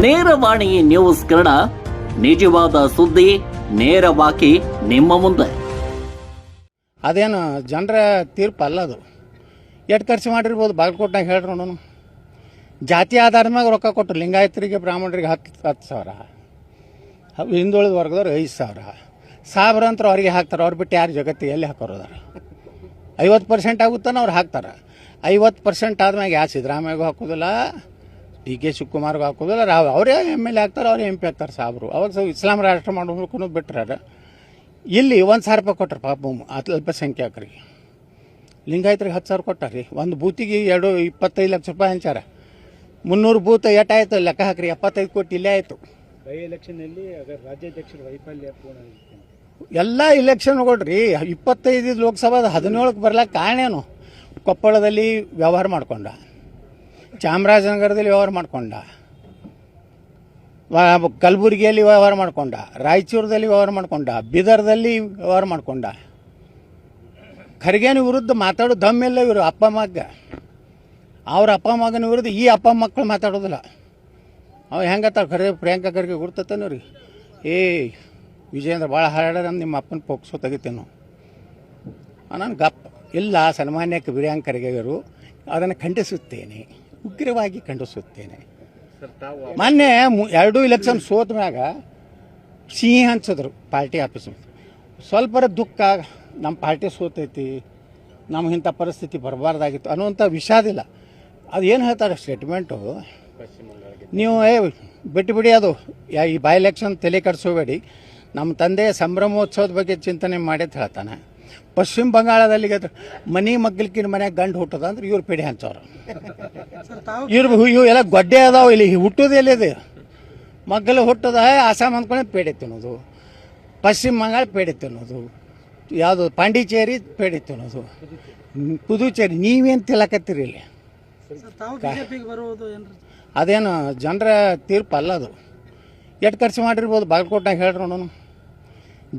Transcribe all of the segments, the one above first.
ನೇರವಾಣಿ news Kannada, ನಿಜವಾದ ಸುದ್ದಿ ನೇರವಾಗಿ ನಿಮ್ಮ ಮುಂದೆ. ಅದೇನು ಜನರ ತೀರ್ಪು ಅಲ್ಲ ಅದು. ಎಷ್ಟು ಖರ್ಚು ಮಾಡಿರ್ಬೋದು ಬಾಗಲಕೋಟ್ನಾಗ ಹೇಳ್ರಿ ನೋಡೋಣ. ಜಾತಿ ಆಧಾರದ ಮ್ಯಾಗ ರೊಕ್ಕ ಕೊಟ್ಟರು. ಲಿಂಗಾಯತರಿಗೆ ಬ್ರಾಹ್ಮಣರಿಗೆ 10 ಸಾವಿರ, ಹಿಂದುಳಿದ ವರ್ಗದವ್ರು 5 ಸಾವಿರ, ಸಾವಿರ ಅಂತ ಅವ್ರಿಗೆ ಹಾಕ್ತಾರೆ. ಅವ್ರು ಬಿಟ್ಟು ಯಾರು ಜಗತ್ತಿಗೆ ಎಲ್ಲಿ ಹಾಕೋರು ಅದಾರ? 50% ಆಗುತ್ತಾನೆ ಅವ್ರು ಹಾಕ್ತಾರೆ. 50% ಆದ್ಮ್ಯಾಗ ಯಾವ ಸಿದ್ದರಾಮಯ್ಯಗೂ ಹಾಕೋದಿಲ್ಲ, DK ಶಿವಕುಮಾರ್ಗೂ ಹಾಕೋದಿಲ್ಲ, ಅವರೇ MLA ಆಗ್ತಾರೆ, ಅವರೇ MP ಆಗ್ತಾರೆ ಸಾಬ್ರು. ಅವಾಗ ಇಸ್ಲಾಂ ರಾಷ್ಟ್ರ ಮಾಡೋದು ಬಿಟ್ಟರೆ ಇಲ್ಲಿ 1,000 ರೂಪಾಯಿ ಕೊಟ್ಟರು ಪಾಪ ಅಲ್ಪಸಂಖ್ಯಾತರಿಗೆ. ಲಿಂಗಾಯತರಿಗೆ 10 ಸಾವಿರ ಕೊಟ್ಟಾರ್ರಿ. ಒಂದು ಬೂತಿಗೆ 25 ಲಕ್ಷ ರೂಪಾಯಿ ಹಂಚಾರ. 300 ಬೂತ್ ಏಟಾಯ್ತು ಲೆಕ್ಕ ಹಾಕ್ರಿ, 75 ಕೋಟಿ ಇಲ್ಲೇ ಆಯಿತು. ಬೈ ಎಲೆಕ್ಷನ್ನಲ್ಲಿ ರಾಜ್ಯಾಧ್ಯಕ್ಷರ ವೈಫಲ್ಯ ಎಲ್ಲ ಇಲೆಕ್ಷನ್ ಕೊಡ್ರಿ. 25 ಲೋಕಸಭಾದ 17ಕ್ಕೆ ಬರ್ಲಾಕ ಕಾರಣ ಏನು? ಕೊಪ್ಪಳದಲ್ಲಿ ವ್ಯವಹಾರ ಮಾಡ್ಕೊಂಡ, ಚಾಮರಾಜನಗರದಲ್ಲಿ ವ್ಯವಹಾರ ಮಾಡ್ಕೊಂಡ, ಕಲಬುರಗಿಯಲ್ಲಿ ವ್ಯವಹಾರ ಮಾಡ್ಕೊಂಡ, ರಾಯಚೂರದಲ್ಲಿ ವ್ಯವಹಾರ ಮಾಡ್ಕೊಂಡ, ಬೀದರ್ದಲ್ಲಿ ವ್ಯವಹಾರ ಮಾಡ್ಕೊಂಡ. ಖರ್ಗೆನ ವಿರುದ್ಧ ಮಾತಾಡೋ ದಮ್ಮೆಲ್ಲ ಇವರು ಅಪ್ಪ ಮಗ. ಅವ್ರ ಅಪ್ಪ ಮಗನ ವಿರುದ್ಧ ಈ ಅಪ್ಪ ಮಕ್ಕಳು ಮಾತಾಡೋದಿಲ್ಲ. ಅವ ಹೆಂಗತ್ತಾರ ಖರೆ ಪ್ರಿಯಾಂಕಾ ಖರ್ಗೆ ಗುರ್ತತಾನೆ ರೀ. ವಿಜಯೇಂದ್ರ ಭಾಳ ಹಾರಾಡ್ರ ನಿಮ್ಮ ಅಪ್ಪನ ಪೋಕ್ಸೋ ತೆಗಿತೇನೋ ನಾನು ಗಪ್ ಇಲ್ಲ. ಸನ್ಮಾನ್ಯಕ್ಕೆ ಪ್ರಿಯಾಂಕಾ ಖರ್ಗೆಯವರು ಅದನ್ನು ಖಂಡಿಸುತ್ತೇನೆ, ಉಗ್ರವಾಗಿ ಖಂಡಿಸುತ್ತೇನೆ. ಮೊನ್ನೆ 2 ಇಲೆಕ್ಷನ್ ಸೋತ ಮ್ಯಾಗ ಸಿಹಿ ಹಂಚಿದ್ರು ಪಾರ್ಟಿ ಆಫೀಸ್. ಸ್ವಲ್ಪ ದುಃಖ, ನಮ್ಮ ಪಾರ್ಟಿ ಸೋತೈತಿ, ನಮ್ಗೆ ಇಂಥ ಪರಿಸ್ಥಿತಿ ಬರಬಾರ್ದಾಗಿತ್ತು ಅನ್ನುವಂಥ ವಿಷಾದಿಲ್ಲ. ಅದು ಏನು ಹೇಳ್ತಾರೆ ಸ್ಟೇಟ್ಮೆಂಟು, ನೀವು ಬಿಟ್ಟು ಅದು ಈ ಬೈ ಎಲೆಕ್ಷನ್ ತಲೆ ಕೆಡಿಸೋಬೇಡಿ. ನಮ್ಮ ತಂದೆ ಸಂಭ್ರಮೋತ್ಸವದ ಬಗ್ಗೆ ಚಿಂತನೆ ಮಾಡಿ ಅಂತ ಹೇಳ್ತಾನೆ. ಪಶ್ಚಿಮ ಬಂಗಾಳದಲ್ಲಿ ಮನಿ ಮಗ್ಗಲ್ಕಿನ ಮನ್ಯಾಗ ಗಂಡು ಹುಟ್ಟದ ಅಂದ್ರೆ ಇವ್ರು ಪೇಡೆ ಹಂಚವ್ರು. ಇವು ಎಲ್ಲ ಗೊಡ್ಡೆ ಅದಾವ. ಇಲ್ಲಿ ಹುಟ್ಟೋದು ಎಲ್ಲಿದೆ? ಮಗ್ಗಲು ಹುಟ್ಟದ ಆಸಾಮ್ ಅಂದ್ಕೊಂಡೆ ಪೇಡೆ ತಿನ್ನೋದು, ಪಶ್ಚಿಮ ಬಂಗಾಳ ಪೇಡೆ ತಿನ್ನೋದು, ಯಾವುದು ಪಾಂಡಿಚೇರಿ ಪೇಡೆ ತಿನ್ನೋದು, ಪುದುಚೇರಿ. ನೀವೇನು ತಿಳಕತ್ತೀರಿ ಇಲ್ಲಿ? ಅದೇನು ಜನರ ತೀರ್ಪು ಅಲ್ಲ ಅದು. ಎಷ್ಟು ಖರ್ಚು ಮಾಡಿರ್ಬೋದು ಬಾಗಲಕೋಟ್ನಾಗ ಹೇಳ್ರಿ ನೋಡೋಣ.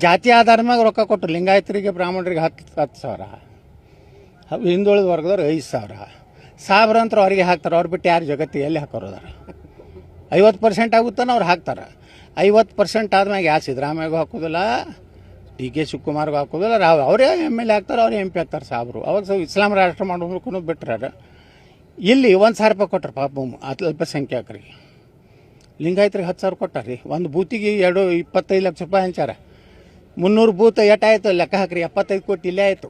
ಜಾತಿ ಆಧಾರದ ಮ್ಯಾಗ ರೊಕ್ಕ ಕೊಟ್ಟರು. ಲಿಂಗಾಯತರಿಗೆ ಬ್ರಾಹ್ಮಣರಿಗೆ 10 ಸಾವಿರ, ಹಿಂದುಳಿದ ವರ್ಗದವ್ರು 5 ಸಾವಿರ, ಸಾವಿರ ಅಂತ ಅವ್ರಿಗೆ ಹಾಕ್ತಾರೆ. ಅವ್ರು ಬಿಟ್ಟು ಯಾರು ಜಗತ್ತಿಗೆ ಎಲ್ಲಿ ಹಾಕೋರು ಅದಾರ? 50% ಆಗುತ್ತಾನೆ ಅವ್ರು ಹಾಕ್ತಾರೆ. 50% ಆದ್ಮ್ಯಾಗ ಯಾವ ಸಿದ್ದರಾಮಯ್ಯಗೂ ಹಾಕೋದಿಲ್ಲ, DK ಶಿವಕುಮಾರ್ಗೂ ಹಾಕೋದಿಲ್ಲ, ಅವರೇ MLA ಆಗ್ತಾರೆ, ಅವರೇ MP ಆಗ್ತಾರೆ ಸಾಬ್ರು. ಅವಾಗ ಇಸ್ಲಾಂ ರಾಷ್ಟ್ರ ಮಾಡೋದು ಬಿಟ್ಟರೆ ಇಲ್ಲಿ 1,000 ರೂಪಾಯಿ ಕೊಟ್ಟರು ಪಾಪ ಅಲ್ಪಸಂಖ್ಯಾತರಿಗೆ. ಲಿಂಗಾಯತರಿಗೆ 10 ಸಾವಿರ ಕೊಟ್ಟಾರ್ರಿ. ಒಂದು ಬೂತಿಗೆ 25 ಲಕ್ಷ ರೂಪಾಯಿ ಹಂಚಾರ. 300 ಬೂತ್ ಏಟಾಯ್ತು ಲೆಕ್ಕ ಹಾಕ್ರಿ, 75 ಕೋಟಿ ಇಲ್ಲೇ ಆಯಿತು.